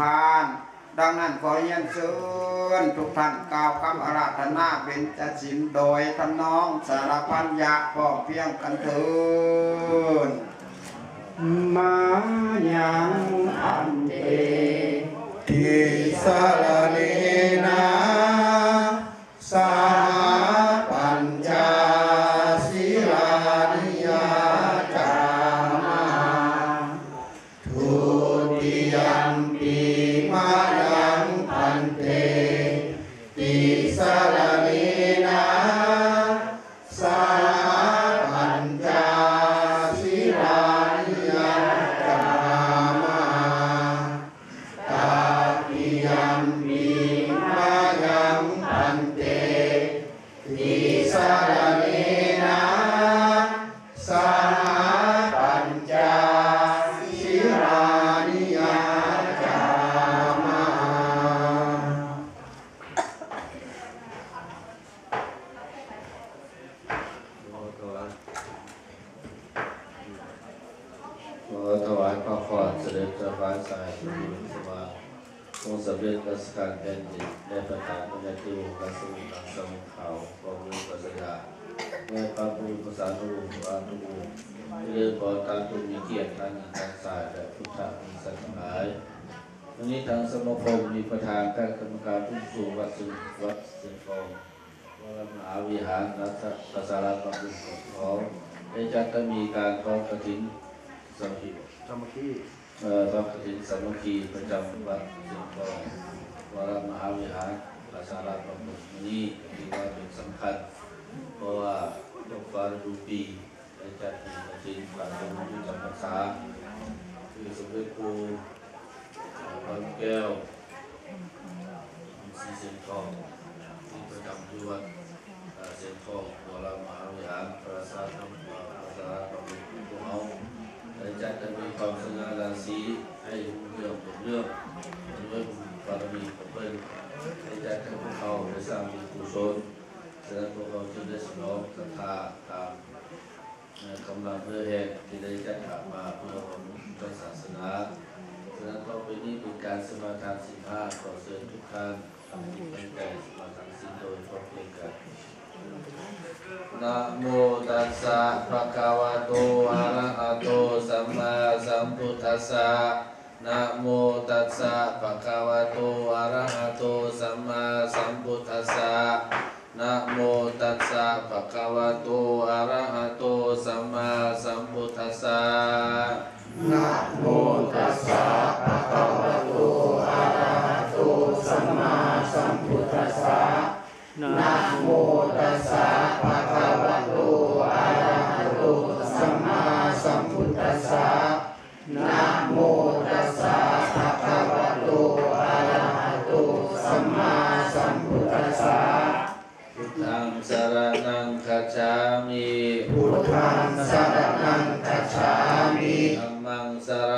พานดังนั้นขอเรียนเชิญทุกท่านกล่าวคำอาราธนาเบญจศีลโดยทำนองสารพันยะพร้อมเพียงกันเถิดมายังอันเตทิสารเนนะสาปัญจศีลานิยาจามาทุติยัมปิมายังพันเตติสารเนนะสาปัญจศีลานิยาจามาตาติยัมปิมายังพันเตติสารเนนะสาปัญจศีลานิยาจามาขอถวายพระพรเสด็จเจ้าฟ้าสายสุรินทร์สว่างองค์สมเด็จพระสังฆราชแผ่นดินได้ประทานพระญาติวงศ์พระสมุทรสงครามพระมุขพระสยามแม่พระพุทธศาสนาองค์พระนุบูเรื่องขอตามตุมีเกียรติท่านอาจารย์สายและพุทธบริษัททั้งหลายวันนี้ทางสมาคมมีประธานคณะกรรมการผู้สูงวัดสึงวัดเสียงทองวัดมหาวิหารรัฐประสาราบำรุงของได้จัดมีการทอดกฐินสามัคคีทอดกฐินสามัคคีประจำวัดเสียงทองวัดมหาวิหารประสาราบำรุงนี้ถือว่าเป็นสำคัญเพราะว่าทุกวันดูปีได้จัดมีกฐินการบำรุงจำพรรษาคือสมเด็จครูพระแก้วศรีเสียงทองที่ประจำที่วัดเสียงทองวรมหาวิหารประสาทประสาทบำรุงพวกเขาได้จัดจะมีความสง่าราศีให้เรื่องผมเรื่องด้วยบารมีของเพื่อนได้จัดให้พวกเขาได้สร้างบุญกุศลฉะนั้นพวกเขาจึงได้สนองศรัทธาตามกำลังเพื่อแห่งที่ได้จัดหามาเพื่อความพระศาสนาฉะนั้นต่อไปนี้เป็นการสมาทานศีลห้าขอเชิญทุกท่านตั้งใจสมาทานศีลโดยพร้อมเพรียงกันนะโมตัสสะภะคะวะโตอะระหะโตสัมมาสัมพุทธัสสะนะโมตัสสะภะคะวะโตอะระหะโตสัมมาสัมพุทธัสสะนะโมตัสสะภะคะวะโตอะระหะโตสัมมาสัมพุทธัสสะนะโมตัสสะภะคะวะโตอะระหะโตสัมมาสัมพุทธัสสะนะโมตัสสะภะคะวะโตอะระหะโตสัมมาสัมพุทธัสสะนะโมตัสสะภะคะวะโตอะระหะโตสัมมาสัมพุทธัสสะพุทธังสรณังคัจฉามิพุทธังสรณังคัจฉามิธัมมังสร